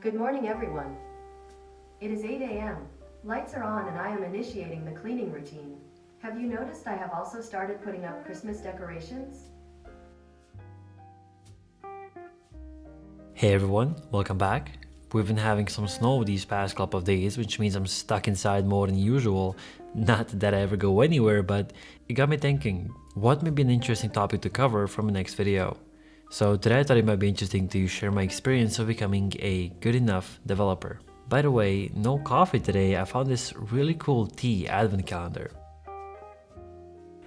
Good morning, everyone. It is 8 a.m. Lights are on and I am initiating the cleaning routine. Have you noticed I have also started putting up Christmas decorations? Hey everyone, welcome back. We've been having some snow these past couple of days, which means I'm stuck inside more than usual. Not that I ever go anywhere, but it got me thinking, what may be an interesting topic to cover from the next video? So today I thought it might be interesting to share my experience of becoming a good enough developer. By the way, no coffee today. I found this really cool tea advent calendar.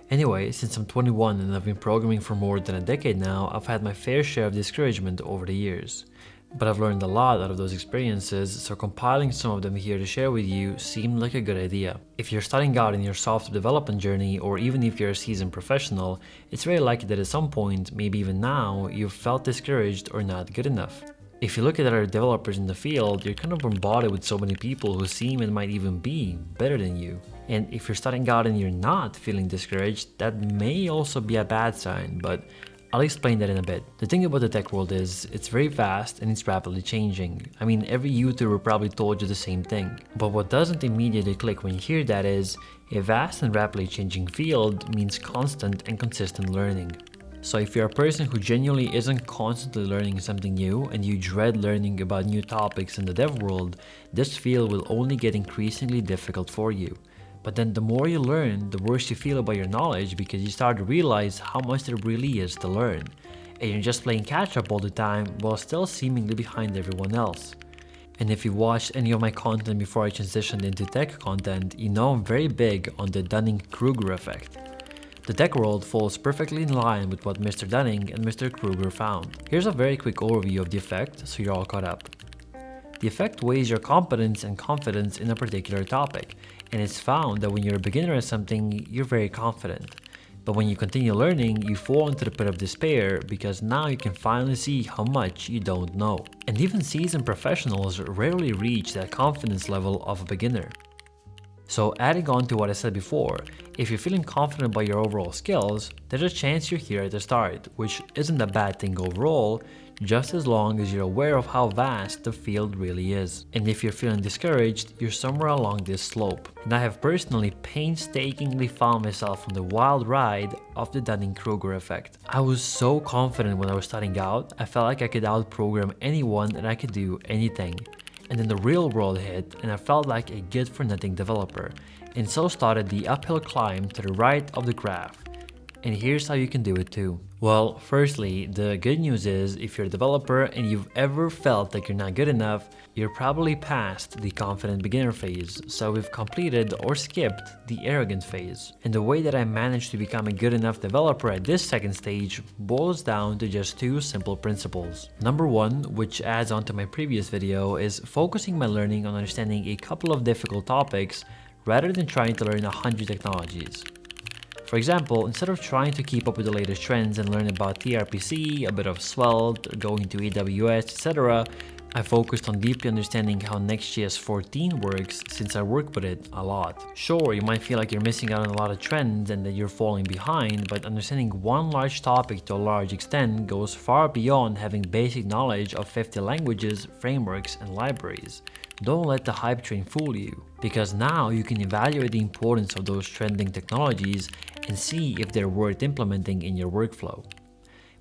Anyway, since I'm 21 and I've been programming for more than a decade now, I've had my fair share of discouragement over the years. But I've learned a lot out of those experiences, so compiling some of them here to share with you seemed like a good idea. If you're starting out in your software development journey, or even if you're a seasoned professional, it's very likely that at some point, maybe even now, you've felt discouraged or not good enough. If you look at other developers in the field, you're kind of bombarded with so many people who seem and might even be better than you. And if you're starting out and you're not feeling discouraged, that may also be a bad sign, but I'll explain that in a bit. The thing about the tech world is, it's very fast and it's rapidly changing. I mean, every YouTuber probably told you the same thing. But what doesn't immediately click when you hear that is, a vast and rapidly changing field means constant and consistent learning. So if you're a person who genuinely isn't constantly learning something new and you dread learning about new topics in the dev world, this field will only get increasingly difficult for you. But then the more you learn, the worse you feel about your knowledge because you start to realize how much there really is to learn. And you're just playing catch up all the time while still seemingly behind everyone else. And if you watched any of my content before I transitioned into tech content, you know I'm very big on the Dunning-Kruger effect. The tech world falls perfectly in line with what Mr. Dunning and Mr. Kruger found. Here's a very quick overview of the effect so you're all caught up. The effect weighs your competence and confidence in a particular topic, and it's found that when you're a beginner at something, you're very confident. But when you continue learning, you fall into the pit of despair because now you can finally see how much you don't know. And even seasoned professionals rarely reach that confidence level of a beginner. So adding on to what I said before, if you're feeling confident about your overall skills, there's a chance you're here at the start, which isn't a bad thing overall, just as long as you're aware of how vast the field really is. And if you're feeling discouraged, you're somewhere along this slope. And I have personally painstakingly found myself on the wild ride of the Dunning-Kruger effect. I was so confident when I was starting out, I felt like I could outprogram anyone and I could do anything. And then the real world hit and I felt like a good-for-nothing developer. And so started the uphill climb to the right of the graph. And here's how you can do it too. Well, firstly, the good news is if you're a developer and you've ever felt like you're not good enough, you're probably past the confident beginner phase, so we've completed or skipped the arrogant phase. And the way that I managed to become a good enough developer at this second stage boils down to just two simple principles. Number one, which adds on to my previous video, is focusing my learning on understanding a couple of difficult topics rather than trying to learn 100 technologies. For example, instead of trying to keep up with the latest trends and learn about TRPC, a bit of Svelte, going to AWS, etc., I focused on deeply understanding how Next.js 14 works since I work with it a lot. Sure, you might feel like you're missing out on a lot of trends and that you're falling behind, but understanding one large topic to a large extent goes far beyond having basic knowledge of 50 languages, frameworks, and libraries. Don't let the hype train fool you, because now you can evaluate the importance of those trending technologies and see if they're worth implementing in your workflow.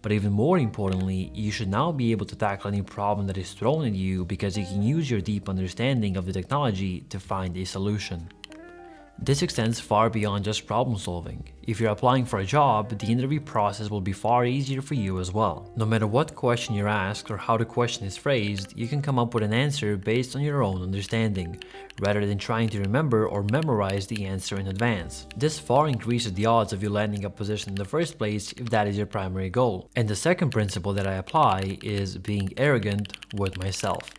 But even more importantly, you should now be able to tackle any problem that is thrown at you because you can use your deep understanding of the technology to find a solution. This extends far beyond just problem solving. If you're applying for a job, the interview process will be far easier for you as well. No matter what question you're asked or how the question is phrased, you can come up with an answer based on your own understanding, rather than trying to remember or memorize the answer in advance. This far increases the odds of you landing a position in the first place if that is your primary goal. And the second principle that I apply is being arrogant with myself.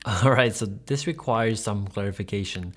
Alright, so this requires some clarification.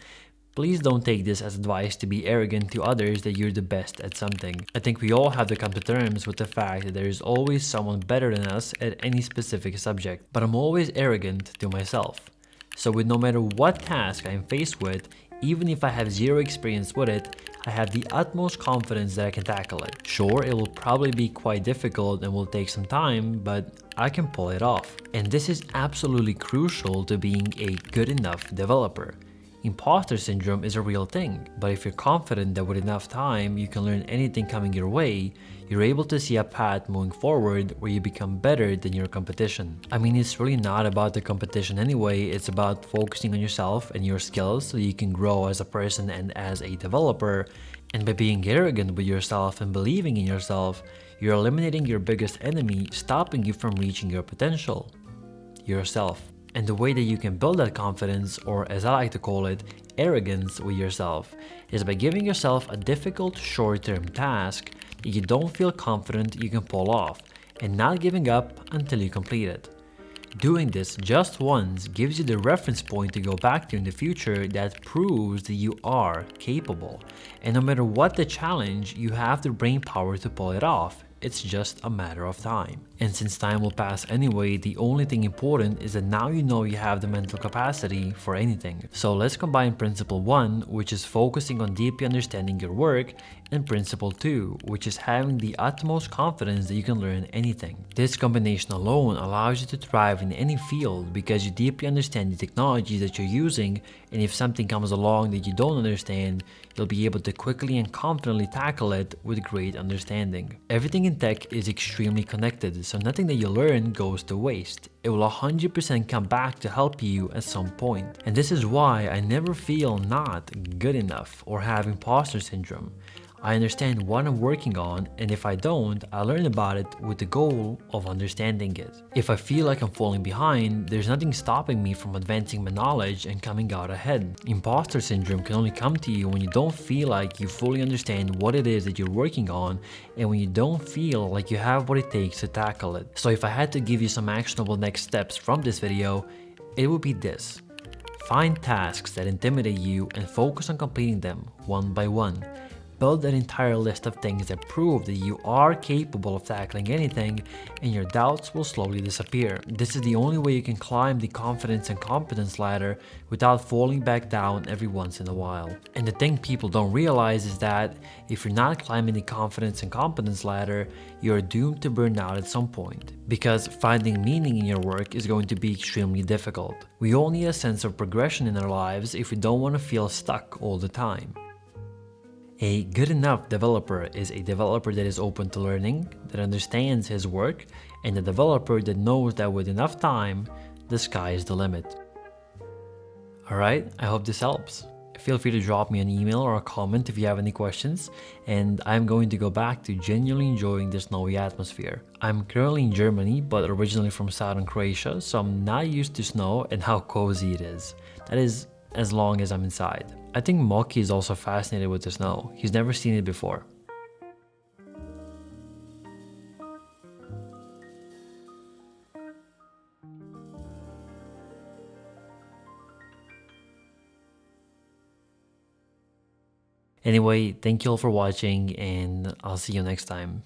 Please don't take this as advice to be arrogant to others that you're the best at something. I think we all have to come to terms with the fact that there is always someone better than us at any specific subject, but I'm always arrogant to myself. So with no matter what task I'm faced with, even if I have zero experience with it, I have the utmost confidence that I can tackle it. Sure, it will probably be quite difficult and will take some time, but I can pull it off. And this is absolutely crucial to being a good enough developer. Imposter syndrome is a real thing, but if you're confident that with enough time you can learn anything coming your way, you're able to see a path moving forward where you become better than your competition. I mean, it's really not about the competition anyway, it's about focusing on yourself and your skills so you can grow as a person and as a developer. And by being arrogant with yourself and believing in yourself, you're eliminating your biggest enemy, stopping you from reaching your potential: yourself. And the way that you can build that confidence, or as I like to call it, arrogance with yourself, is by giving yourself a difficult short-term task that you don't feel confident you can pull off, and not giving up until you complete it. Doing this just once gives you the reference point to go back to in the future that proves that you are capable. And no matter what the challenge, you have the brain power to pull it off. It's just a matter of time. And since time will pass anyway, the only thing important is that now you know you have the mental capacity for anything. So let's combine principle 1, which is focusing on deeply understanding your work, and principle 2, which is having the utmost confidence that you can learn anything. This combination alone allows you to thrive in any field because you deeply understand the technology that you're using, and if something comes along that you don't understand, you'll be able to quickly and confidently tackle it with great understanding. Everything in tech is extremely connected, so nothing that you learn goes to waste. It will 100% come back to help you at some point. And this is why I never feel not good enough or have imposter syndrome. I understand what I'm working on, and if I don't, I learn about it with the goal of understanding it. If I feel like I'm falling behind, there's nothing stopping me from advancing my knowledge and coming out ahead. Imposter syndrome can only come to you when you don't feel like you fully understand what it is that you're working on, and when you don't feel like you have what it takes to tackle it. So if I had to give you some actionable next steps from this video, it would be this. Find tasks that intimidate you and focus on completing them one by one. Build an entire list of things that prove that you are capable of tackling anything, and your doubts will slowly disappear. This is the only way you can climb the confidence and competence ladder without falling back down every once in a while. And the thing people don't realize is that if you're not climbing the confidence and competence ladder, you're doomed to burn out at some point, because finding meaning in your work is going to be extremely difficult. We all need a sense of progression in our lives if we don't want to feel stuck all the time. A good enough developer is a developer that is open to learning, that understands his work, and a developer that knows that with enough time, the sky is the limit. Alright, I hope this helps. Feel free to drop me an email or a comment if you have any questions, and I'm going to go back to genuinely enjoying the snowy atmosphere. I'm currently in Germany, but originally from southern Croatia, so I'm not used to snow and how cozy it is. That is, as long as I'm inside. I think Moki is also fascinated with the snow. He's never seen it before. Anyway, thank you all for watching, and I'll see you next time.